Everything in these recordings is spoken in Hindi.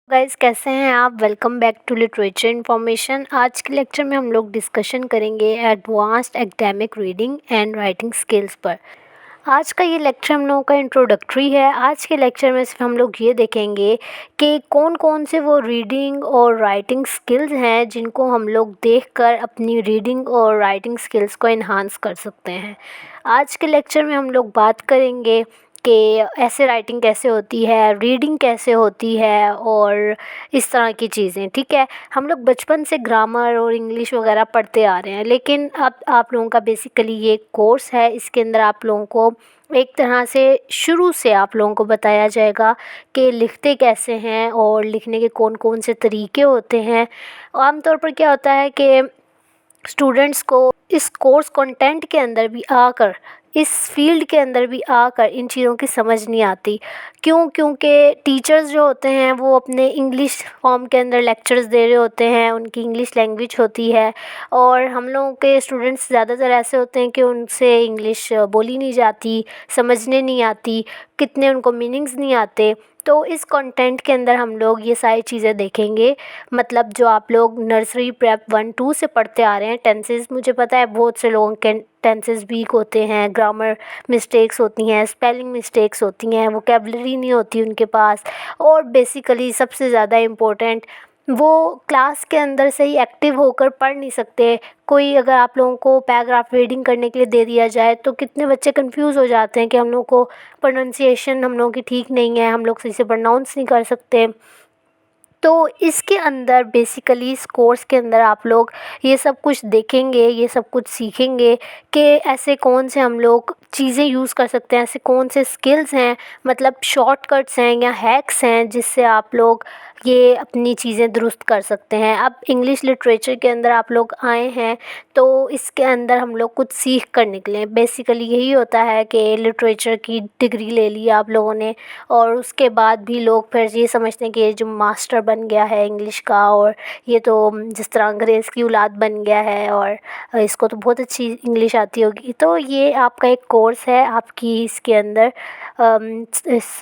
गाइस, कैसे हैं आप। Welcome back to literature information. आज के लेक्चर में हम लोग डिस्कशन करेंगे advanced academic reading and writing skills पर। आज का ये लेक्चर हम लोगों का इंट्रोडक्टरी है। आज के लेक्चर में सिर्फ हम लोग ये देखेंगे कि कौन कौन से वो रीडिंग और राइटिंग स्किल्स हैं जिनको हम लोग देखकर अपनी रीडिंग और राइटिंग स्किल्स को इन्हांस कर सकते हैं। आज के लेक्चर में हम लोग बात करेंगे कि ऐसे राइटिंग कैसे होती है, रीडिंग कैसे होती है और इस तरह की चीज़ें। ठीक है, हम लोग बचपन से ग्रामर और इंग्लिश वगैरह पढ़ते आ रहे हैं, लेकिन अब आप लोगों का बेसिकली ये कोर्स है। इसके अंदर आप लोगों को एक तरह से शुरू से आप लोगों को बताया जाएगा कि लिखते कैसे हैं और लिखने के कौन कौन से तरीके होते हैं। आमतौर पर क्या होता है कि स्टूडेंट्स को इस कोर्स कंटेंट के अंदर भी आकर, इस फील्ड के अंदर भी आकर इन चीज़ों की समझ नहीं आती। क्योंकि टीचर्स जो होते हैं वो अपने इंग्लिश फॉर्म के अंदर लेक्चर्स दे रहे होते हैं, उनकी इंग्लिश लैंग्वेज होती है, और हम लोगों के स्टूडेंट्स ज़्यादातर ऐसे होते हैं कि उनसे इंग्लिश बोली नहीं जाती, समझने नहीं आती, कितने उनको मीनिंग्स नहीं आते। तो इस कंटेंट के अंदर हम लोग ये सारी चीज़ें देखेंगे। मतलब जो आप लोग नर्सरी प्रेप 1-2 से पढ़ते आ रहे हैं, टेंसेस, मुझे पता है बहुत से लोगों के टेंसेस वीक होते हैं, ग्रामर मिस्टेक्स होती हैं, स्पेलिंग मिस्टेक्स होती हैं, वोकेबलरी नहीं होती उनके पास, और बेसिकली सबसे ज़्यादा इम्पोर्टेंट, वो क्लास के अंदर से ही एक्टिव होकर पढ़ नहीं सकते। कोई अगर आप लोगों को पैराग्राफ रीडिंग करने के लिए दे दिया जाए तो कितने बच्चे कंफ्यूज हो जाते हैं कि हम लोग को प्रोनाउंसिएशन हम लोगों की ठीक नहीं है, हम लोग सही से प्रोनाउंस नहीं कर सकते। तो इसके अंदर बेसिकली इस कोर्स के अंदर आप लोग ये सब कुछ देखेंगे, ये सब कुछ सीखेंगे कि ऐसे कौन से हम लोग चीज़ें यूज़ कर सकते हैं, ऐसे कौन से स्किल्स हैं, मतलब शॉर्टकट्स हैं या हैक्स हैं जिससे आप लोग ये अपनी चीज़ें दुरुस्त कर सकते हैं। अब इंग्लिश लिटरेचर के अंदर आप लोग आए हैं तो इसके अंदर हम लोग कुछ सीख कर निकलें। बेसिकली यही होता है कि लिटरेचर की डिग्री ले ली आप लोगों ने, और उसके बाद भी लोग फिर ये समझते हैं कि ये जो मास्टर बन गया है इंग्लिश का, और ये तो जिस तरह अंग्रेज़ की औलाद बन गया है और इसको तो बहुत अच्छी इंग्लिश आती होगी। तो ये आपका एक कोर्स है आपकी इसके अंदर, इस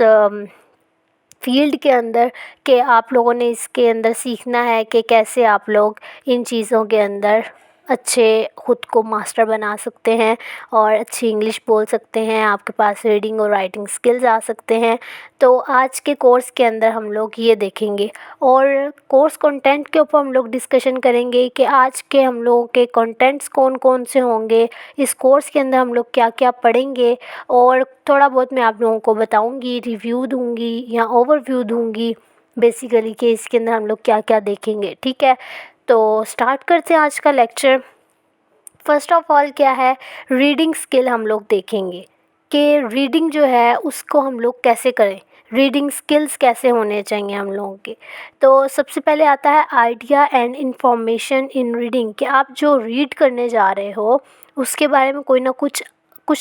फील्ड के अंदर, कि आप लोगों ने इसके अंदर सीखना है कि कैसे आप लोग इन चीज़ों के अंदर अच्छे ख़ुद को मास्टर बना सकते हैं और अच्छी इंग्लिश बोल सकते हैं, आपके पास रीडिंग और राइटिंग स्किल्स आ सकते हैं। तो आज के कोर्स के अंदर हम लोग ये देखेंगे, और कोर्स कंटेंट के ऊपर हम लोग डिस्कशन करेंगे कि आज के हम लोगों के कंटेंट्स कौन कौन से होंगे, इस कोर्स के अंदर हम लोग क्या क्या पढ़ेंगे, और थोड़ा बहुत मैं आप लोगों को बताऊंगी, रिव्यू दूंगी या ओवरव्यू दूंगी बेसिकली कि इसके अंदर हम लोग क्या क्या देखेंगे। ठीक है, तो स्टार्ट करते हैं आज का लेक्चर। फर्स्ट ऑफ ऑल क्या है, रीडिंग स्किल हम लोग देखेंगे कि रीडिंग जो है उसको हम लोग कैसे करें, रीडिंग स्किल्स कैसे होने चाहिए हम लोगों के। तो सबसे पहले आता है idea and information in reading, कि आप जो रीड करने जा रहे हो उसके बारे में कोई ना कुछ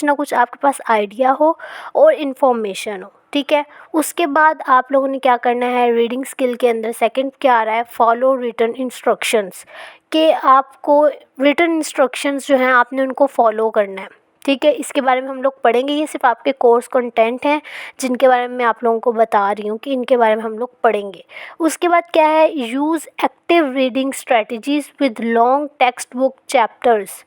ना कुछ आपके पास आइडिया हो और इन्फॉर्मेशन हो। ठीक है, उसके बाद आप लोगों ने क्या करना है, रीडिंग स्किल के अंदर सेकंड क्या आ रहा है, फॉलो रिटन इंस्ट्रक्शंस, कि आपको रिटन इंस्ट्रक्शंस जो हैं आपने उनको फॉलो करना है। ठीक है, इसके बारे में हम लोग पढ़ेंगे। ये सिर्फ आपके कोर्स कंटेंट हैं जिनके बारे में मैं आप लोगों को बता रही हूँ कि इनके बारे में हम लोग पढ़ेंगे। उसके बाद क्या है, use active reading strategies with long text book chapters,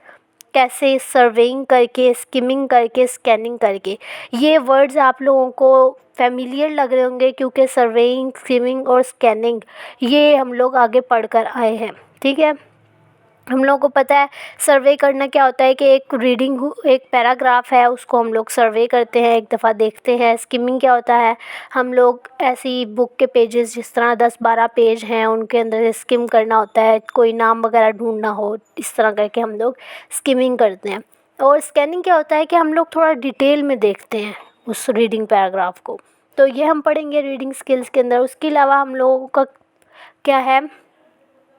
कैसे सर्वेइंग करके, स्किमिंग करके, स्कैनिंग करके। ये वर्ड्स आप लोगों को फेमिलियर लग रहे होंगे क्योंकि सर्वेइंग, स्किमिंग और स्कैनिंग ये हम लोग आगे पढ़ कर आए हैं। ठीक है, हम लोगों को पता है सर्वे करना क्या होता है कि एक एक पैराग्राफ है उसको हम लोग सर्वे करते हैं, एक दफ़ा देखते हैं। स्किमिंग क्या होता है, हम लोग ऐसी बुक के पेजेस जिस तरह 10-12 पेज हैं उनके अंदर स्किम करना होता है, कोई नाम वगैरह ढूंढना हो, इस तरह करके हम लोग स्किमिंग करते हैं। और स्कैनिंग क्या होता है कि हम लोग थोड़ा डिटेल में देखते हैं उस रीडिंग पैराग्राफ को। तो ये हम पढ़ेंगे रीडिंग स्किल्स के अंदर। उसके अलावा हम लोगों का क्या है,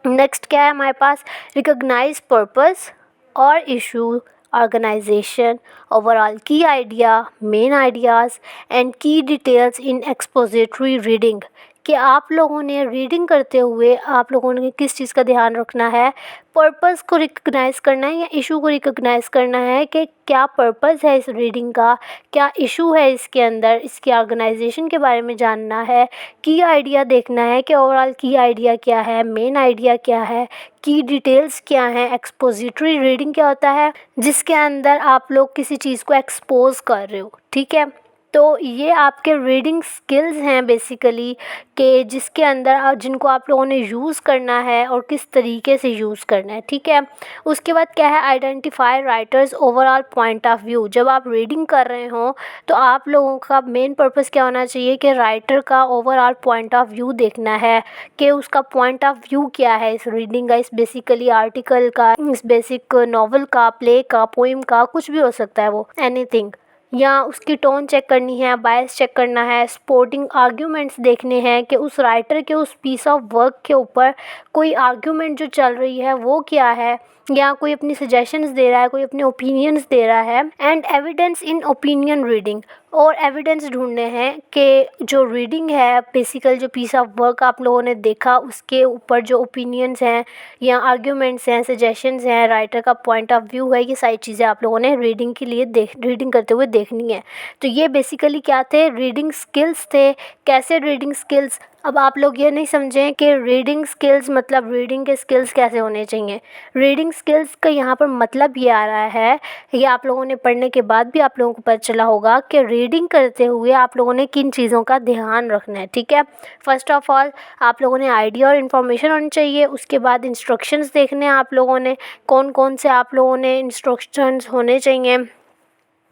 नेक्स्ट क्या है हमारे पास, रिकॉग्नाइज पर्पस और इशू, ऑर्गेनाइजेशन, ओवरऑल की आइडिया, मेन आइडियाज़ एंड की डिटेल्स इन एक्सपोजिटरी रीडिंग, कि आप लोगों ने रीडिंग करते हुए आप लोगों ने किस चीज़ का ध्यान रखना है, पर्पस को रिकग्नाइज़ करना है या इशू को रिकग्नाइज़ करना है कि क्या पर्पस है इस रीडिंग का, क्या इशू है इसके अंदर, इसकी ऑर्गेनाइजेशन के बारे में जानना है, की आइडिया देखना है कि ओवरऑल की आइडिया क्या है, मेन आइडिया क्या है, की डिटेल्स क्या हैं। एक्सपोजिटरी रीडिंग क्या होता है, जिसके अंदर आप लोग किसी चीज़ को एक्सपोज कर रहे हो, ठीक है। तो ये आपके रीडिंग स्किल्स हैं बेसिकली, कि जिसके अंदर जिनको आप लोगों ने यूज़ करना है और किस तरीके से यूज़ करना है, ठीक है। उसके बाद क्या है, identify writers overall point of view. जब आप रीडिंग कर रहे हो तो आप लोगों का मेन पर्पस क्या होना चाहिए कि राइटर का ओवरऑल पॉइंट ऑफ व्यू देखना है, कि उसका पॉइंट ऑफ व्यू क्या है इस रीडिंग का, इस बेसिकली आर्टिकल का, इस बेसिक नॉवल का, प्ले का, पोइम का, कुछ भी हो सकता है वो, एनीथिंग। या उसकी टोन चेक करनी है, बायस चेक करना है, सपोर्टिंग आर्ग्यूमेंट्स देखने हैं कि उस राइटर के उस पीस ऑफ वर्क के ऊपर कोई आर्ग्यूमेंट जो चल रही है वो क्या है, या कोई अपनी सजेशंस दे रहा है, कोई अपने ओपिनियंस दे रहा है। And evidence in opinion reading, और एविडेंस ढूंढने हैं कि जो रीडिंग है, बेसिकल जो पीस ऑफ वर्क आप लोगों ने देखा उसके ऊपर जो ओपिनियंस हैं या आर्ग्यूमेंट्स हैं, सजेशंस हैं, राइटर का पॉइंट ऑफ व्यू है, ये सारी चीज़ें आप लोगों ने रीडिंग के लिए रीडिंग करते हुए देखनी है। तो ये बेसिकली क्या थे, रीडिंग स्किल्स थे। कैसे रीडिंग स्किल्स, अब आप लोग ये नहीं समझें कि रीडिंग स्किल्स मतलब रीडिंग के स्किल्स कैसे होने चाहिए। रीडिंग स्किल्स का यहाँ पर मतलब ये आ रहा है, ये आप लोगों ने पढ़ने के बाद भी आप लोगों को पता चला होगा कि रीडिंग करते हुए आप लोगों ने किन चीज़ों का ध्यान रखना है, ठीक है। फर्स्ट ऑफ ऑल आप लोगों ने आइडिया और इन्फॉर्मेशन होनी चाहिए। उसके बाद इंस्ट्रक्शंस देखने हैं आप लोगों ने, कौन कौन से आप लोगों ने इंस्ट्रक्शंस होने चाहिए।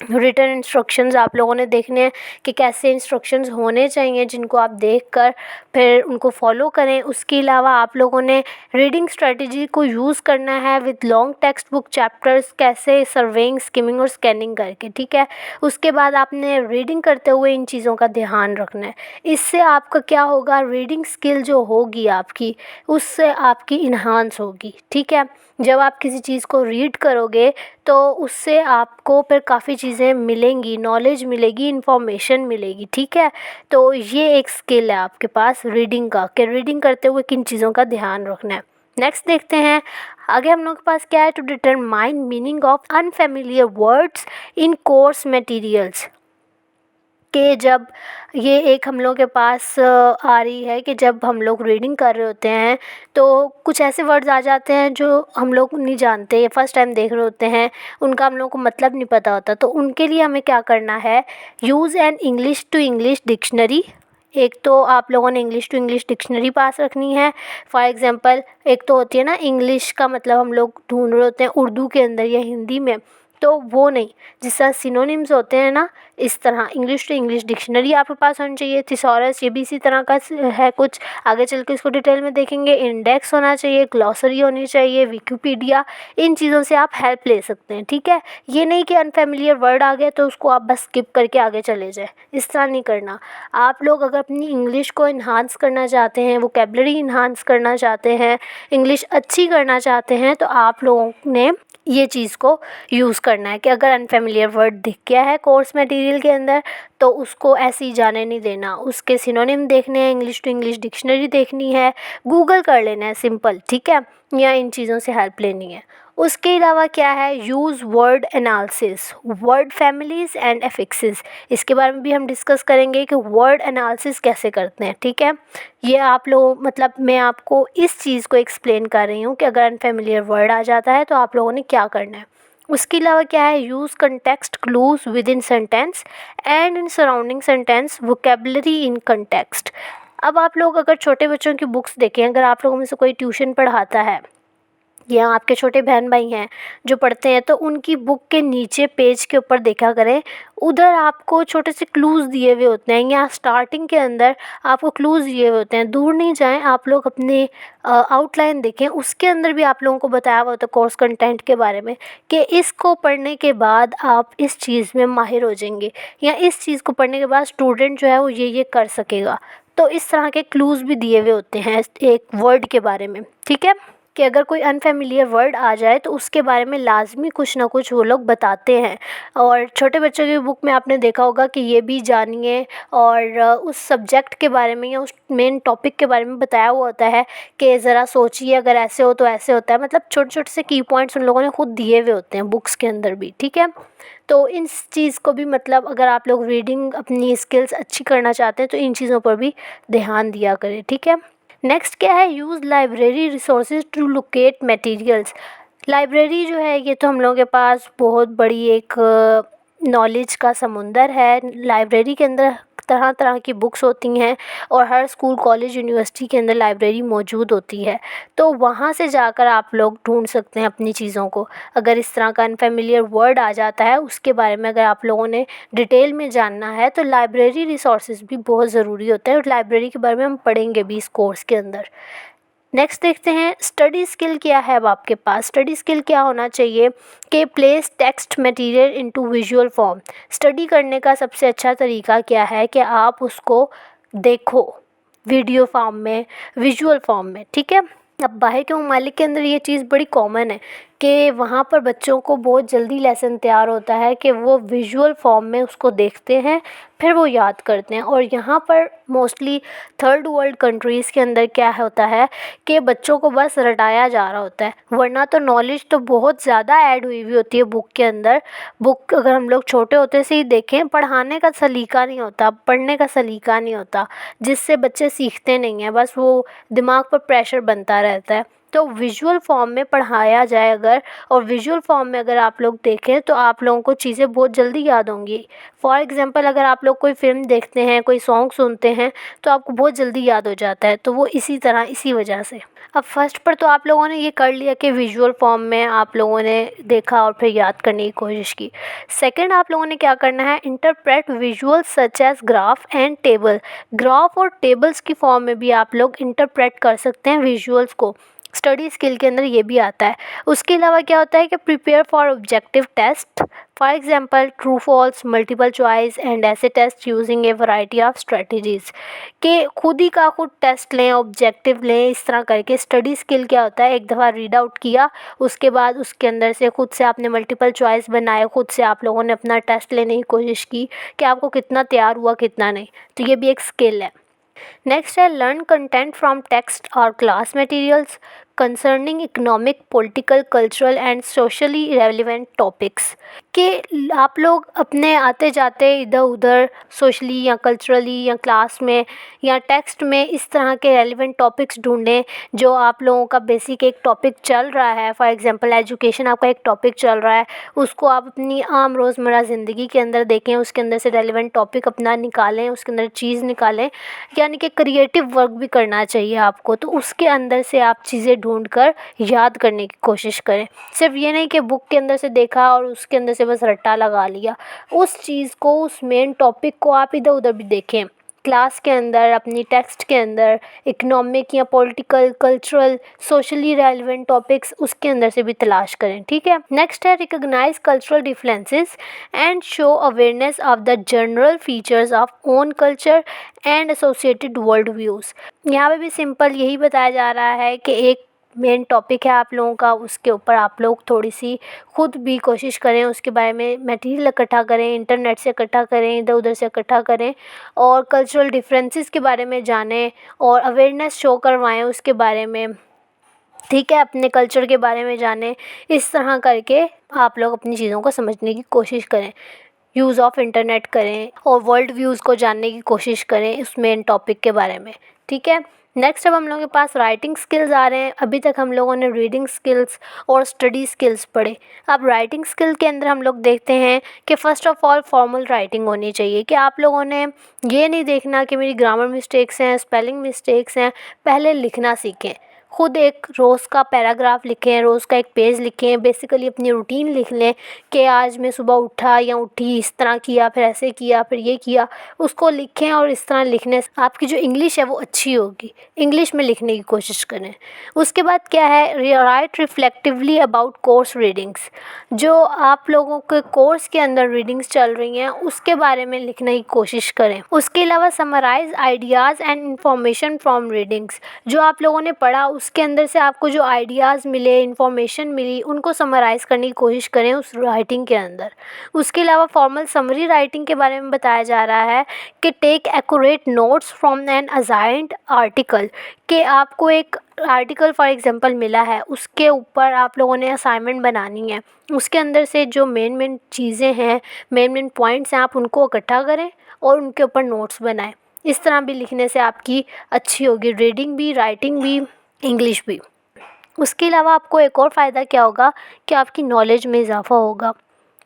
रिटन इंस्ट्रक्शंस आप लोगों ने देखने हैं कि कैसे इंस्ट्रक्शंस होने चाहिए, जिनको आप देखकर फिर उनको फॉलो करें। उसके अलावा आप लोगों ने रीडिंग स्ट्रेटजी को यूज़ करना है with long text book chapters, कैसे सर्वेइंग, स्किमिंग और स्कैनिंग करके, ठीक है। उसके बाद आपने रीडिंग करते हुए इन चीज़ों का ध्यान रखना है। इससे आपका क्या होगा, रीडिंग स्किल जो होगी आपकी, उससे आपकी इन्हांस होगी, ठीक है। जब आप किसी चीज़ को रीड करोगे तो उससे आपको फिर काफ़ी चीज़ें मिलेंगी, नॉलेज मिलेगी, इन्फॉर्मेशन मिलेगी, ठीक है। तो ये एक स्किल है आपके पास रीडिंग का, कि रीडिंग करते हुए किन चीज़ों का ध्यान रखना है। नेक्स्ट देखते हैं आगे हम लोग के पास क्या है, to determine meaning of unfamiliar words in course materials. कि जब ये एक हम लोग के पास आ रही है कि जब हम लोग रीडिंग कर रहे होते हैं तो कुछ ऐसे वर्ड्स आ जाते हैं जो हम लोग नहीं जानते या फर्स्ट टाइम देख रहे होते हैं, उनका हम लोग को मतलब नहीं पता होता। तो उनके लिए हमें क्या करना है, use an English to English dictionary. एक तो आप लोगों ने इंग्लिश टू इंग्लिश डिक्शनरी पास रखनी है। फॉर एग्जांपल एक तो होती है ना, इंग्लिश का मतलब हम लोग ढूंढ रहे होते हैं उर्दू के अंदर या हिंदी में, तो वो नहीं, जिस तरह सिनोनिम्स होते हैं ना, इस तरह इंग्लिश टू इंग्लिश डिक्शनरी आपके पास होनी चाहिए। थिसॉरस ये भी इसी तरह का है कुछ, आगे चल के इसको डिटेल में देखेंगे। इंडेक्स होना चाहिए, ग्लॉसरी होनी चाहिए, विकिपीडिया, इन चीज़ों से आप हेल्प ले सकते हैं, ठीक है। ये नहीं कि अनफेमिलियर वर्ड आ गया तो उसको आप बस स्किप करके आगे चले जाए, इस तरह नहीं करना। आप लोग अगर अपनी इंग्लिश को इन्हांस करना चाहते हैं, वोकेबलरी इन्हांस करना चाहते हैं, इंग्लिश अच्छी करना चाहते हैं, तो आप लोगों ने ये चीज़ को यूज़ करना है कि अगर अनफेमिलियर वर्ड दिख गया है कोर्स मटेरियल के अंदर तो उसको ऐसे ही जाने नहीं देना। उसके सिनोनिम देखने हैं, इंग्लिश टू इंग्लिश डिक्शनरी देखनी है, गूगल कर लेना है सिंपल, ठीक है, या इन चीज़ों से हेल्प लेनी है। उसके अलावा क्या है, use word analysis, word families and एफिक्सेस। इसके बारे में भी हम डिस्कस करेंगे कि वर्ड एनालिसिस कैसे करते हैं, ठीक है। ये आप लोग मतलब मैं आपको इस चीज़ को एक्सप्लेन कर रही हूँ कि अगर अनफेमिलियर वर्ड आ जाता है तो आप लोगों ने क्या करना है। उसके अलावा क्या है, use context clues with in sentence and in surrounding sentence, vocabulary in context. अब आप लोग अगर छोटे बच्चों की बुक्स देखें, अगर आप लोगों में से कोई ट्यूशन पढ़ाता है या आपके छोटे बहन भाई हैं जो पढ़ते हैं, तो उनकी बुक के नीचे पेज के ऊपर देखा करें, उधर आपको छोटे से क्लूज़ दिए हुए होते हैं, या स्टार्टिंग के अंदर आपको क्लूज़ दिए हुए होते हैं। दूर नहीं जाएं, आप लोग अपने आउटलाइन देखें, उसके अंदर भी आप लोगों को बताया हुआ होता है कोर्स कंटेंट के बारे में कि इसको पढ़ने के बाद आप इस चीज़ में माहिर हो जाएंगे, या इस चीज़ को पढ़ने के बाद स्टूडेंट जो है वो ये कर सकेगा। तो इस तरह के क्लूज़ भी दिए हुए होते हैं एक वर्ड के बारे में, ठीक है। कि अगर कोई अनफेमिलियर वर्ड आ जाए तो उसके बारे में लाजमी कुछ ना कुछ वो लोग बताते हैं। और छोटे बच्चों की बुक में आपने देखा होगा कि ये भी जानिए, और उस सब्जेक्ट के बारे में या उस मेन टॉपिक के बारे में बताया हुआ होता है कि ज़रा सोचिए, अगर ऐसे हो तो ऐसे होता है। मतलब छोटे छोटे से की पॉइंट्स उन लोगों ने खुद दिए हुए होते हैं बुक्स के अंदर भी, ठीक है। तो इन चीज़ को भी, मतलब अगर आप लोग रीडिंग अपनी स्किल्स अच्छी करना चाहते हैं तो इन चीज़ों पर भी ध्यान दिया करें, ठीक है। नेक्स्ट क्या है, use library resources to locate materials. Library जो है ये तो हम लोगों के पास बहुत बड़ी एक नॉलेज का समुंदर है। लाइब्रेरी के अंदर तरह तरह की बुक्स होती हैं और हर स्कूल कॉलेज यूनिवर्सिटी के अंदर लाइब्रेरी मौजूद होती है। तो वहाँ से जाकर आप लोग ढूंढ सकते हैं अपनी चीज़ों को। अगर इस तरह का अनफेमिलियर वर्ड आ जाता है उसके बारे में अगर आप लोगों ने डिटेल में जानना है तो लाइब्रेरी रिसोर्सेज भी बहुत ज़रूरी होता है, और लाइब्रेरी के बारे में हम पढ़ेंगे भी इस कोर्स के अंदर। नेक्स्ट देखते हैं स्टडी स्किल क्या है अब आपके पास। स्टडी स्किल क्या होना चाहिए कि place text material into visual form. Study करने का सबसे अच्छा तरीका क्या है कि आप उसको देखो वीडियो फॉर्म में, विजुअल फॉर्म में, ठीक है। अब बाहर के ममालिक के अंदर ये चीज़ बड़ी कॉमन है कि वहाँ पर बच्चों को बहुत जल्दी लेसन तैयार होता है कि वो विजुअल फॉर्म में उसको देखते हैं फिर वो याद करते हैं। और यहाँ पर मोस्टली थर्ड वर्ल्ड कंट्रीज़ के अंदर क्या होता है कि बच्चों को बस रटाया जा रहा होता है, वरना तो नॉलेज तो बहुत ज़्यादा ऐड हुई हुई होती है बुक के अंदर। बुक अगर हम लोग छोटे होते से ही देखें, पढ़ाने का सलीका नहीं होता, पढ़ने का सलीका नहीं होता, जिससे बच्चे सीखते नहीं हैं, बस वो दिमाग पर प्रेशर बनता रहता है। तो विजुअल फॉर्म में पढ़ाया जाए अगर, और विजुअल फॉर्म में अगर आप लोग देखें तो आप लोगों को चीज़ें बहुत जल्दी याद होंगी। फॉर एग्ज़ाम्पल अगर आप लोग कोई फ़िल्म देखते हैं, कोई सॉन्ग सुनते हैं तो आपको बहुत जल्दी याद हो जाता है। तो वो इसी तरह, इसी वजह से। अब फर्स्ट पर तो आप लोगों ने ये कर लिया कि विजुअल फॉर्म में आप लोगों ने देखा और फिर याद करने की कोशिश की। सेकंड आप लोगों ने क्या करना है, interpret visual such as graph and table. Graph और टेबल्स की फॉर्म में भी आप लोग इंटरप्रेट कर सकते हैं विजुअल्स को। स्टडी स्किल के अंदर ये भी आता है। उसके अलावा क्या होता है कि prepare for objective test, for example true false, multiple choice and ऐसे test using a variety of strategies. कि खुद ही का खुद टेस्ट लें, ऑब्जेक्टिव लें, इस तरह करके। स्टडी स्किल क्या होता है, एक दफ़ा रीड आउट किया, उसके बाद उसके अंदर से खुद से आपने मल्टीपल चॉइस बनाए, खुद से आप लोगों ने अपना टेस्ट लेने की कोशिश की कि आपको कितना तैयार हुआ कितना नहीं। तो ये भी एक स्किल है। नेक्स्ट है लर्न कंटेंट फ्रॉम टेक्स्ट और class materials concerning economic, political, cultural and socially relevant topics. कि आप लोग अपने आते जाते इधर उधर सोशली या कल्चरली या क्लास में या टेक्स्ट में इस तरह के रेलिवेंट टॉपिक्स ढूंढें जो आप लोगों का बेसिक एक टॉपिक चल रहा है। फॉर एग्जांपल एजुकेशन आपका एक टॉपिक चल रहा है, उसको आप अपनी आम रोज़मर्रा ज़िंदगी के अंदर देखें, उसके अंदर से रेलिवेंट टॉपिक अपना निकालें, उसके अंदर चीज़ निकालें। यानी कि क्रिएटिव वर्क भी करना चाहिए आपको, तो उसके अंदर से आप चीज़ें ढूंढकर याद करने की कोशिश करें। सिर्फ ये नहीं कि बुक के अंदर से देखा और उसके अंदर से बस रट्टा लगा लिया। उस चीज़ को, उस मेन टॉपिक को आप इधर उधर भी देखें, क्लास के अंदर, अपनी टेक्स्ट के अंदर, इकोनॉमिक या political, cultural, socially relevant topics उसके अंदर से भी तलाश करें, ठीक है। नेक्स्ट है recognise cultural differences and show awareness of the general features of own culture and associated world views. यहाँ पे भी सिंपल यही बताया जा रहा है कि एक मेन टॉपिक है आप लोगों का, उसके ऊपर आप लोग थोड़ी सी खुद भी कोशिश करें, उसके बारे में मटेरियल इकट्ठा करें, इंटरनेट से इकट्ठा करें, इधर उधर से इकट्ठा करें, और कल्चरल डिफरेंसेस के बारे में जानें और अवेयरनेस शो करवाएं उसके बारे में, ठीक है। अपने कल्चर के बारे में जानें। इस तरह करके आप लोग अपनी चीज़ों को समझने की कोशिश करें, यूज़ ऑफ इंटरनेट करें और वर्ल्ड व्यूज़ को जानने की कोशिश करें उस मेन टॉपिक के बारे में, ठीक है। नेक्स्ट अब हम लोगों के पास राइटिंग स्किल्स आ रहे हैं। अभी तक हम लोगों ने रीडिंग स्किल्स और स्टडी स्किल्स पढ़े। अब राइटिंग स्किल के अंदर हम लोग देखते हैं कि first of all formal writing होनी चाहिए। कि आप लोगों ने ये नहीं देखना कि मेरी ग्रामर मिस्टेक्स हैं, स्पेलिंग मिस्टेक्स हैं, पहले लिखना सीखें। खुद एक रोज़ का पैराग्राफ लिखें, रोज़ का एक पेज लिखें, बेसिकली अपनी रूटीन लिख लें कि आज मैं सुबह उठा या उठी, इस तरह किया, फिर ऐसे किया, फिर ये किया, उसको लिखें। और इस तरह लिखने से आपकी जो इंग्लिश है वो अच्छी होगी। इंग्लिश में लिखने की कोशिश करें। उसके बाद क्या है, राइट रिफ्लेक्टिवली अबाउट कोर्स रीडिंग्स। जो आप लोगों के कोर्स के अंदर रीडिंग्स चल रही हैं उसके बारे में लिखने की कोशिश करें। उसके अलावा summarise ideas and information from readings. जो आप लोगों ने पढ़ा उसके अंदर से आपको जो आइडियाज़ मिले, इन्फॉर्मेशन मिली, उनको समराइज़ करने की कोशिश करें उस राइटिंग के अंदर। उसके अलावा फॉर्मल समरी राइटिंग के बारे में बताया जा रहा है कि take accurate notes from an assigned article, कि आपको एक आर्टिकल फॉर एग्जांपल मिला है, उसके ऊपर आप लोगों ने असाइनमेंट बनानी है। उसके अंदर से जो मेन चीज़ें हैं, मेन पॉइंट्स हैं, आप उनको इकट्ठा करें और उनके ऊपर नोट्स बनाएं। इस तरह भी लिखने से आपकी अच्छी होगी रीडिंग भी, राइटिंग भी, इंग्लिश भी। उसके अलावा आपको एक और फ़ायदा क्या होगा कि आपकी नॉलेज में इजाफ़ा होगा।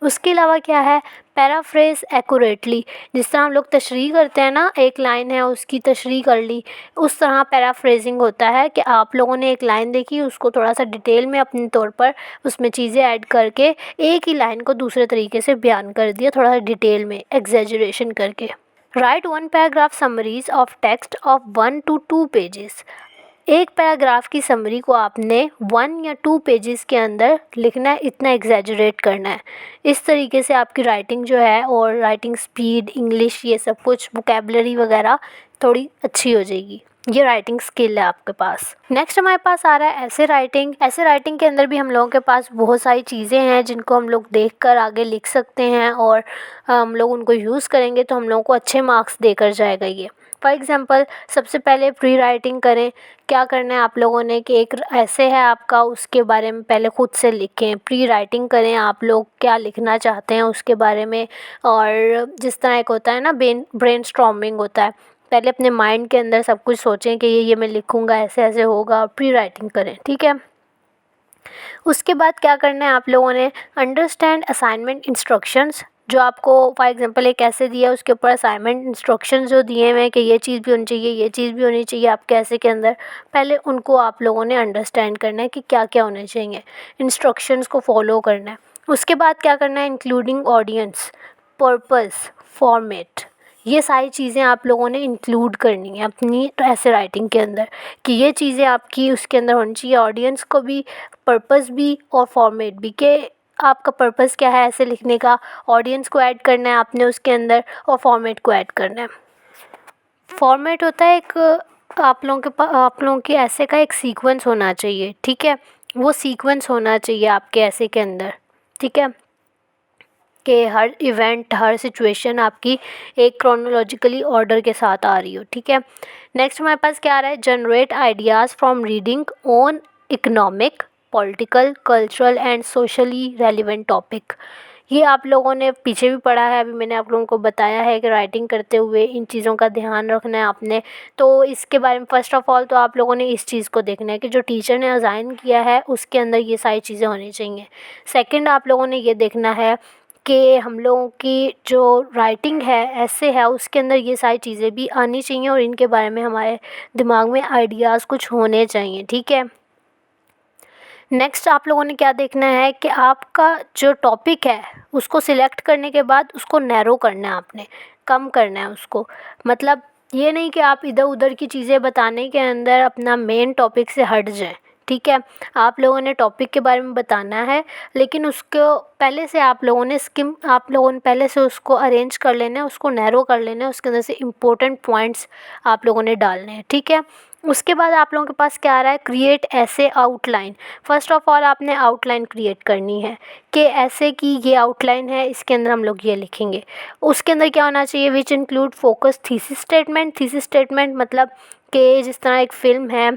उसके अलावा क्या है, पैराफ्रेज एक्यूरेटली, जिस तरह हम लोग तशरीह करते हैं ना, एक लाइन है उसकी तशरीह कर ली, उस तरह पैराफ्रेजिंग होता है कि आप लोगों ने एक लाइन देखी, उसको थोड़ा सा डिटेल में अपने तौर पर उसमें चीज़ें ऐड करके एक ही लाइन को दूसरे तरीके से बयान कर दिया, थोड़ा सा डिटेल में एग्जैजरेशन करके। Right one paragraph summaries of text of 1 to 2 pages. एक पैराग्राफ की समरी को आपने 1 या 2 पेजेस के अंदर लिखना है, इतना एग्जैजरेट करना है। इस तरीके से आपकी राइटिंग जो है और राइटिंग स्पीड, इंग्लिश, ये सब कुछ वोकेबलरी वगैरह थोड़ी अच्छी हो जाएगी। ये राइटिंग स्किल है आपके पास। नेक्स्ट हमारे पास आ रहा है ऐसे राइटिंग। ऐसे राइटिंग के अंदर भी हम लोगों के पास बहुत सारी चीज़ें हैं जिनको हम लोग देखकर आगे लिख सकते हैं, और हम लोग उनको यूज़ करेंगे तो हम लोगों को अच्छे मार्क्स देकर जाएगा ये। फॉर एग्ज़ाम्पल, सबसे पहले प्री राइटिंग करें। क्या करना है आप लोगों ने कि एक ऐसे है आपका, उसके बारे में पहले ख़ुद से लिखें, प्री राइटिंग करें, आप लोग क्या लिखना चाहते हैं उसके बारे में। और जिस तरह एक होता है ना ब्रेनस्टॉर्मिंग होता है, पहले अपने माइंड के अंदर सब कुछ सोचें कि ये मैं लिखूँगा, ऐसे ऐसे होगा, और प्री राइटिंग करें, ठीक है। उसके बाद क्या करना है आप लोगों ने, अंडरस्टैंड असाइनमेंट इंस्ट्रक्शंस। जो आपको फॉर एग्जांपल एक ऐसे दिया है, उसके ऊपर असाइनमेंट इंस्ट्रक्शंस जो दिए हुए हैं कि ये चीज़ भी होनी चाहिए, ये चीज़ भी होनी चाहिए आपके ऐसे के अंदर, पहले उनको आप लोगों ने अंडरस्टैंड करना है कि क्या क्या होने चाहिए, इंस्ट्रक्शंस को फॉलो करना है। उसके बाद क्या करना है, इंक्लूडिंग ऑडियंस, पर्पस, फॉर्मेट, ये सारी चीज़ें आप लोगों ने इंक्लूड करनी है अपनी ऐसे राइटिंग के अंदर, कि ये चीज़ें आपकी उसके अंदर होनी चाहिए, ऑडियंस को भी, पर्पस भी और फॉर्मेट भी, कि आपका पर्पस क्या है ऐसे लिखने का, ऑडियंस को ऐड करना है आपने उसके अंदर, और फॉर्मेट को ऐड करना है। फॉर्मेट होता है एक, आप लोगों के ऐसे का एक सीक्वेंस होना चाहिए, ठीक है। वो सीक्वेंस होना चाहिए आपके ऐसे के अंदर, ठीक है, कि हर इवेंट, हर सिचुएशन आपकी एक क्रोनोलॉजिकली ऑर्डर के साथ आ रही हो, ठीक है। नेक्स्ट हमारे पास क्या आ रहा है, generate ideas from reading on economic, political, cultural and socially relevant topic. ये आप लोगों ने पीछे भी पढ़ा है, अभी मैंने आप लोगों को बताया है कि राइटिंग करते हुए इन चीज़ों का ध्यान रखना है आपने। तो इसके बारे में फ़र्स्ट ऑफ़ ऑल तो आप लोगों ने इस चीज़ को देखना है कि जो टीचर ने असाइन किया है उसके अंदर ये सारी चीज़ें होनी चाहिए। सेकंड, आप लोगों ने ये देखना है कि हम लोगों की जो राइटिंग है, ऐसे है, उसके अंदर ये सारी चीज़ें भी आनी चाहिए और इनके बारे में हमारे दिमाग में आइडियाज़ कुछ होने चाहिए, ठीक है। नेक्स्ट आप लोगों ने क्या देखना है कि आपका जो टॉपिक है उसको सिलेक्ट करने के बाद उसको नैरो करना है आपने, कम करना है उसको। मतलब ये नहीं कि आप इधर उधर की चीज़ें बताने के अंदर अपना मेन टॉपिक से हट जाएं, ठीक है। आप लोगों ने टॉपिक के बारे में बताना है, लेकिन उसको पहले से आप लोगों ने पहले से उसको अरेंज कर लेना है, उसको नैरो कर लेना है, उसके अंदर से इम्पोर्टेंट पॉइंट्स आप लोगों ने डालने हैं, ठीक है। उसके बाद आप लोगों के पास क्या आ रहा है, क्रिएट ऐसे आउटलाइन। फर्स्ट ऑफ ऑल आपने आउटलाइन क्रिएट करनी है कि ऐसे की ये आउटलाइन है, इसके अंदर हम लोग ये लिखेंगे। उसके अंदर क्या होना चाहिए, which include focus thesis statement. Thesis statement मतलब कि जिस तरह एक फ़िल्म है,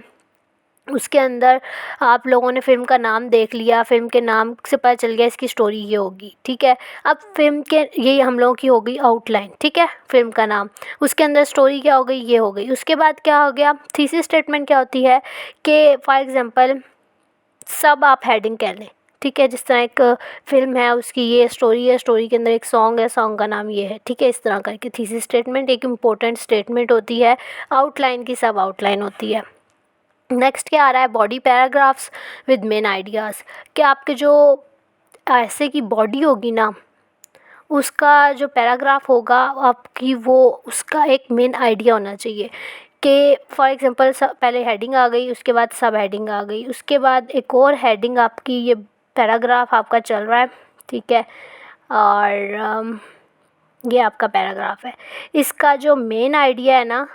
उसके अंदर आप लोगों ने फ़िल्म का नाम देख लिया, फ़िल्म के नाम से पता चल गया इसकी स्टोरी ये होगी, ठीक है। अब फ़िल्म के ये हम लोगों की हो गई आउटलाइन, ठीक है, फ़िल्म का नाम, उसके अंदर स्टोरी क्या हो गई, ये हो गई। उसके बाद क्या हो गया, थीसिस स्टेटमेंट क्या होती है कि फॉर एग्ज़ाम्पल सब आप हेडिंग कह लें, ठीक है। जिस तरह एक फ़िल्म है, उसकी ये स्टोरी है, स्टोरी के अंदर एक सॉन्ग है, सॉन्ग का नाम ये है, ठीक है। इस तरह करके थीसिस स्टेटमेंट एक इम्पोर्टेंट स्टेटमेंट होती है, आउटलाइन की सब आउटलाइन होती है। नेक्स्ट क्या आ रहा है, body paragraphs with main ideas. कि आपके जो ऐसे की बॉडी होगी ना, उसका जो पैराग्राफ होगा आपकी, वो उसका एक मेन आइडिया होना चाहिए। कि फॉर एग्ज़ाम्पल पहले हेडिंग आ गई, उसके बाद सब हेडिंग आ गई, उसके बाद एक और हेडिंग आपकी, ये पैराग्राफ आपका चल रहा है, ठीक है। और ये आपका पैराग्राफ है। इसका जो मेन आइडिया है ना,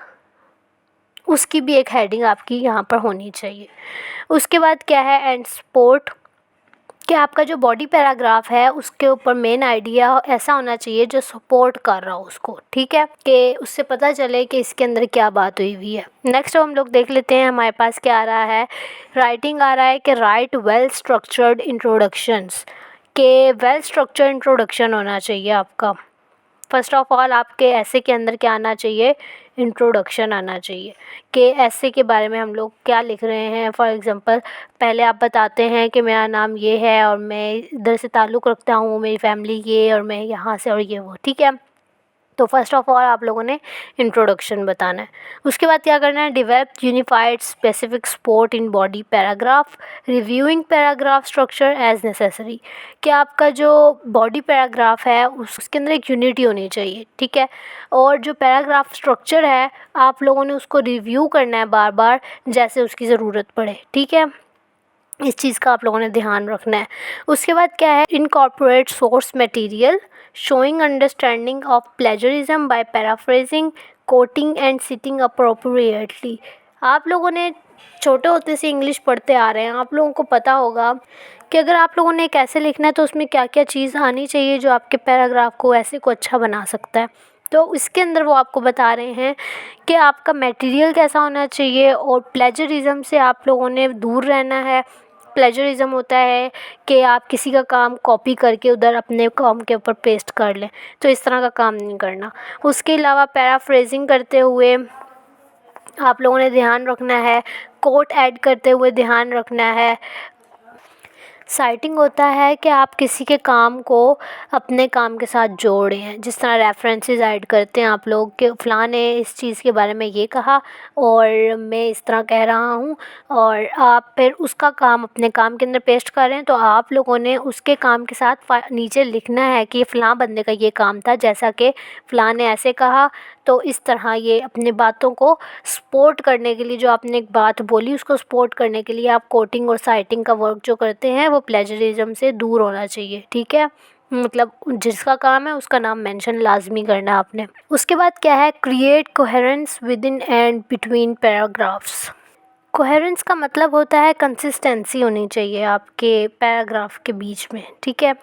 उसकी भी एक हेडिंग आपकी यहाँ पर होनी चाहिए। उसके बाद क्या है, एंड सपोर्ट, कि आपका जो बॉडी पैराग्राफ है उसके ऊपर मेन आइडिया ऐसा होना चाहिए जो सपोर्ट कर रहा हो उसको, ठीक है, कि उससे पता चले कि इसके अंदर क्या बात हुई हुई है। नेक्स्ट हम लोग देख लेते हैं हमारे पास क्या आ रहा है। राइटिंग आ रहा है कि राइट वेल स्ट्रक्चर्ड इंट्रोडक्शंस, के वेल स्ट्रक्चर्ड इंट्रोडक्शन होना चाहिए आपका। फर्स्ट ऑफ ऑल आपके ऐसे के अंदर क्या आना चाहिए, इंट्रोडक्शन आना चाहिए कि ऐसे के बारे में हम लोग क्या लिख रहे हैं। फॉर एग्ज़ाम्पल पहले आप बताते हैं कि मेरा नाम ये है और मैं इधर से ताल्लुक़ रखता हूँ, मेरी फैमिली ये और मैं यहाँ से और ये वो, ठीक है। तो फर्स्ट ऑफ ऑल आप लोगों ने इंट्रोडक्शन बताना है। उसके बाद क्या करना है, develop unified specific support in body paragraph, reviewing paragraph structure as necessary, कि आपका जो बॉडी पैराग्राफ है उसके अंदर एक यूनिटी होनी चाहिए, ठीक है। और जो पैराग्राफ स्ट्रक्चर है आप लोगों ने उसको रिव्यू करना है बार बार जैसे उसकी ज़रूरत पड़े, ठीक है। इस चीज़ का आप लोगों ने ध्यान रखना है। उसके बाद क्या है, incorporate source material showing understanding of plagiarism by paraphrasing, quoting and citing appropriately. आप लोगों ने छोटे होते से इंग्लिश पढ़ते आ रहे हैं, आप लोगों को पता होगा कि अगर आप लोगों ने कैसे लिखना है तो उसमें क्या क्या चीज़ आनी चाहिए जो आपके पैराग्राफ को ऐसे को अच्छा बना सकता है। तो इसके अंदर वो आपको बता रहे हैं कि आपका मटेरियल कैसा होना चाहिए और प्लेजरिज्म से आप लोगों ने दूर रहना है। प्लेजरिज्म होता है कि आप किसी का काम कॉपी करके उधर अपने काम के ऊपर पेस्ट कर लें, तो इस तरह का काम नहीं करना। उसके अलावा पैराफ्रेजिंग करते हुए आप लोगों ने ध्यान रखना है, कोट ऐड करते हुए ध्यान रखना है। साइटिंग होता है कि आप किसी के काम को अपने काम के साथ जोड़े हैं, जिस तरह रेफरेंसेस ऐड करते हैं आप लोग कि फ़लाँ ने इस चीज़ के बारे में ये कहा और मैं इस तरह कह रहा हूँ, और आप फिर उसका काम अपने काम के अंदर पेस्ट कर रहे हैं, तो आप लोगों ने उसके काम के साथ नीचे लिखना है कि फ़लाँ बंदे का ये काम था, जैसा कि फ़लाँ ने ऐसे कहा। तो इस तरह ये अपनी बातों को सपोर्ट करने के लिए, जो आपने एक बात बोली उसको सपोर्ट करने के लिए आप कोटिंग और साइटिंग का वर्क जो करते हैं वो प्लेजरिज्म से दूर होना चाहिए, ठीक है। मतलब जिसका काम है उसका नाम मेंशन लाजमी करना है आपने। उसके बाद क्या है, create coherence with in and between paragraphs. Coherence का मतलब होता है कंसिस्टेंसी होनी चाहिए आपके पैराग्राफ के बीच में, ठीक है।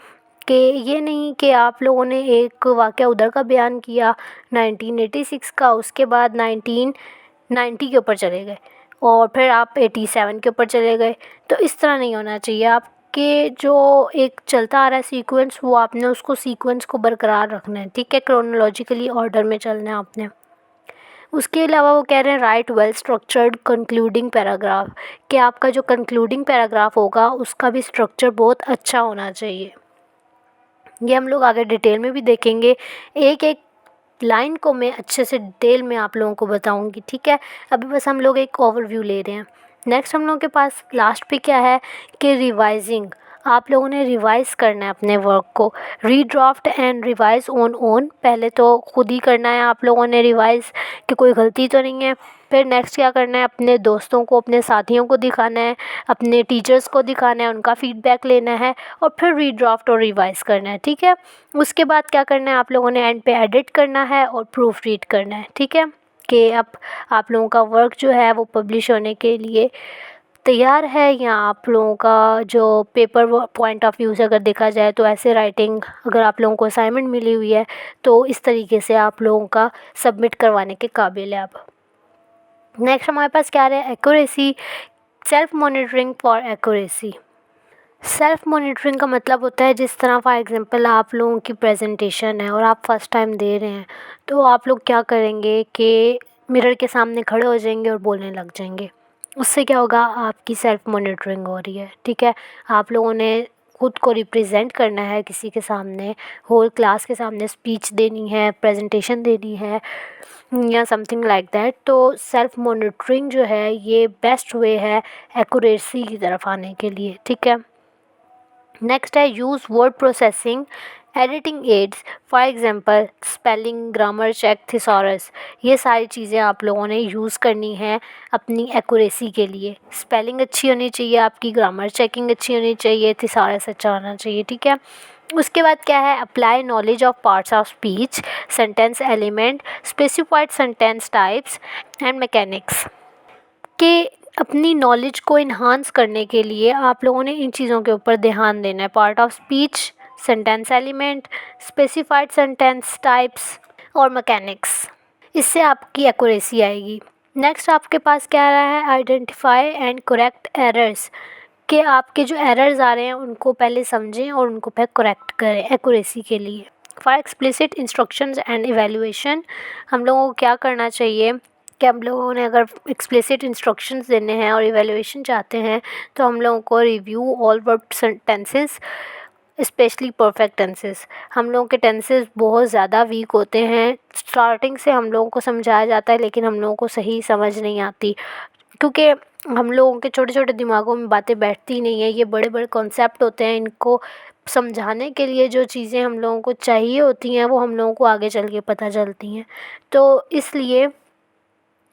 कि ये नहीं कि आप लोगों ने एक वाक़या उधर का बयान किया 1986 का, उसके बाद 1990 के ऊपर चले गए और फिर आप 87 के ऊपर चले गए, तो इस तरह नहीं होना चाहिए। आपके जो एक चलता आ रहा है सीक्वेंस, वो आपने उसको सीक्वेंस को बरकरार रखना है, ठीक है। क्रोनोलॉजिकली ऑर्डर में चलना है आपने। उसके अलावा वो कह रहे हैं right well structured concluding paragraph, कि आपका जो कंक्लूडिंग पैराग्राफ होगा उसका भी स्ट्रक्चर बहुत अच्छा होना चाहिए। ये हम लोग आगे डिटेल में भी देखेंगे, एक एक लाइन को मैं अच्छे से डिटेल में आप लोगों को बताऊंगी, ठीक है। अभी बस हम लोग एक ओवरव्यू ले रहे हैं। नेक्स्ट हम लोगों के पास लास्ट पे क्या है कि रिवाइजिंग, आप लोगों ने रिवाइज़ करना है अपने वर्क को। Redraft and revise on own, पहले तो खुद ही करना है आप लोगों ने रिवाइज़ कि कोई गलती तो नहीं है। फिर नेक्स्ट क्या करना है, अपने दोस्तों को, अपने साथियों को दिखाना है, अपने टीचर्स को दिखाना है, उनका फ़ीडबैक लेना है और फिर रीड्राफ्ट और रिवाइज़ करना है, ठीक है। उसके बाद क्या करना है, आप लोगों ने एंड पे एडिट करना है और प्रूफ रीड करना है, ठीक है। कि अब आप लोगों का वर्क जो है वो पब्लिश होने के लिए तैयार है, या आप लोगों का जो पेपर पॉइंट ऑफ व्यू से अगर देखा जाए तो ऐसे राइटिंग अगर आप लोगों को असाइनमेंट मिली हुई है तो इस तरीके से आप लोगों का सबमिट करवाने के काबिल है। अब नेक्स्ट हमारे पास क्या है, accuracy, self monitoring for accuracy. Self monitoring का मतलब होता है जिस तरह फॉर एग्ज़ाम्पल आप लोगों की प्रेजेंटेशन है और आप फर्स्ट टाइम दे रहे हैं, तो आप लोग क्या करेंगे कि मिरर के सामने खड़े हो जाएंगे और बोलने लग जाएंगे। उससे क्या होगा, आपकी सेल्फ मॉनिटरिंग हो रही है, ठीक है। आप लोगों ने खुद को रिप्रेजेंट करना है किसी के सामने, होल क्लास के सामने स्पीच देनी है, प्रेजेंटेशन देनी है या समथिंग लाइक दैट। तो सेल्फ मॉनिटरिंग जो है ये बेस्ट वे है एक्यूरेसी की तरफ आने के लिए, ठीक है। नेक्स्ट है use word processing editing aids, for example spelling, grammar check, thesaurus. ये सारी चीज़ें आप लोगों ने यूज़ करनी है अपनी एक्यूरेसी के लिए। स्पेलिंग अच्छी होनी चाहिए आपकी, ग्रामर चेकिंग अच्छी होनी चाहिए, थिसॉरस अच्छा होना चाहिए, ठीक है। उसके बाद क्या है, apply knowledge of parts of speech, sentence element, specified sentence types and mechanics. कि अपनी नॉलेज को इन्हांस करने के लिए आप लोगों ने इन चीज़ों के ऊपर ध्यान देना है, part of speech, sentence element, specified sentence types और मैकेनिक्स। इससे आपकी एक्यूरेसी आएगी। नेक्स्ट आपके पास क्या आ रहा है, आइडेंटिफाई एंड करेक्ट एरर्स। कि आपके जो एरर्स आ रहे हैं उनको पहले समझें और उनको फिर करेक्ट करें एक्यूरेसी के लिए। For explicit instructions and evaluation, हम लोगों को क्या करना चाहिए कि हम लोगों ने अगर एक्सप्लिसिट इंस्ट्रक्शंस देने हैं और इवैल्यूएशन चाहते हैं तो हम लोगों को review all verb tenses, specially perfect tenses. हम लोगों के टेंसेस बहुत ज़्यादा वीक होते हैं, स्टार्टिंग से हम लोगों को समझाया जाता है लेकिन हम लोगों को सही समझ नहीं आती, क्योंकि हम लोगों के छोटे छोटे दिमागों में बातें बैठती नहीं है। ये बड़े बड़े कॉन्सेप्ट होते हैं, इनको समझाने के लिए जो चीज़ें हम लोगों को चाहिए होती हैं वो हम लोगों को आगे चल के पता चलती हैं। तो इसलिए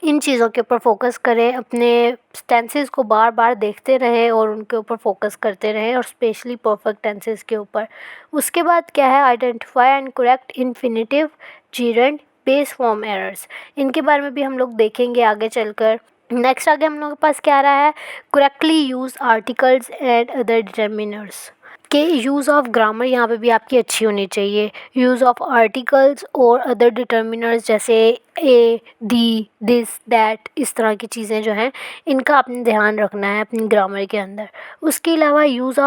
इन चीज़ों के ऊपर फोकस करें, अपने टेंसेस को बार बार देखते रहें और उनके ऊपर फोकस करते रहें, और स्पेशली परफेक्ट टेंसेस के ऊपर। उसके बाद क्या है, identify and correct infinitive, जीरेंड, base form errors. इनके बारे में भी हम लोग देखेंगे आगे चलकर। नेक्स्ट आगे हम लोगों के पास क्या आ रहा है, correctly use articles and other determiners. के यूज़ ऑफ ग्रामर यहाँ पे भी आपकी अच्छी होनी चाहिए। यूज़ ऑफ आर्टिकल्स और अदर डिटर्मिनर्स जैसे ए, दी, दिस, दैट, इस तरह की चीज़ें जो हैं इनका आपने ध्यान रखना है अपनी ग्रामर के अंदर। उसके अलावा use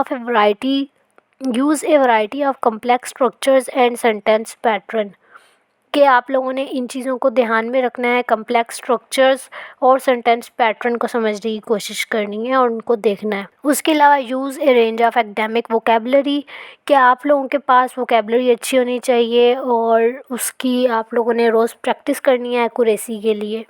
A variety of complex structures and sentence pattern. कि आप लोगों ने इन चीज़ों को ध्यान में रखना है, कम्प्लेक्स स्ट्रक्चर्स और सेंटेंस पैटर्न को समझने की कोशिश करनी है और उनको देखना है। उसके अलावा use A range of academic vocabulary. कि आप लोगों के पास वोकेबलरी अच्छी होनी चाहिए और उसकी आप लोगों ने रोज़ प्रैक्टिस करनी है एक्यूरेसी के लिए।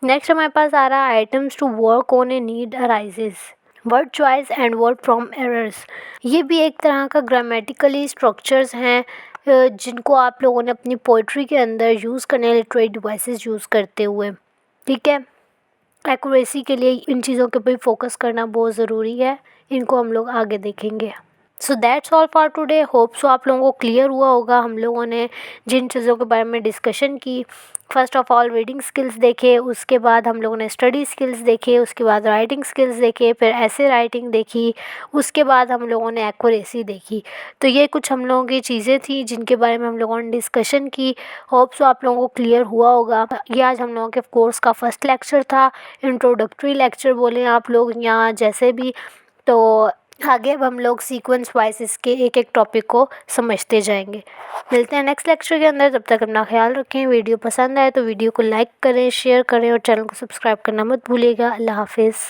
नेक्स्ट हमारे पास आ रहा है items to work on a need arises, word choice and word from errors. ये भी एक तरह का ग्रामेटिकली स्ट्रक्चर्स हैं जिनको आप लोगों ने अपनी पोइट्री के अंदर यूज़ करने, लिटरेरी डिवाइसेस यूज़ करते हुए। ठीक है, एक्यूरेसी के लिए इन चीज़ों के ऊपर फोकस करना बहुत ज़रूरी है, इनको हम लोग आगे देखेंगे। So that's all for today. Hope so आप लोगों को क्लियर हुआ होगा हम लोगों ने जिन चीज़ों के बारे में डिस्कशन की। First of all reading skills देखे, उसके बाद हम लोगों ने स्टडी स्किल्स देखे, उसके बाद राइटिंग स्किल्स देखे, फिर ऐसे राइटिंग देखी, उसके बाद हम लोगों ने एक्यूरेसी देखी। तो ये कुछ हम लोगों की चीज़ें थी जिनके बारे में हम लोगों ने डिस्कशन की। होप सो आप लोगों को क्लियर हुआ होगा। ये आज हम लोगों के कोर्स का फर्स्ट लेक्चर था, इंट्रोडक्टरी लेक्चर बोलें आप लोग या जैसे भी। तो आगे अब हम लोग सीक्वेंस वाइज इसके एक एक टॉपिक को समझते जाएंगे। मिलते हैं नेक्स्ट लेक्चर के अंदर, तब तक अपना ख्याल रखें। वीडियो पसंद आए तो वीडियो को लाइक करें, शेयर करें और चैनल को सब्सक्राइब करना मत भूलिएगा। अल्लाह हाफिज़।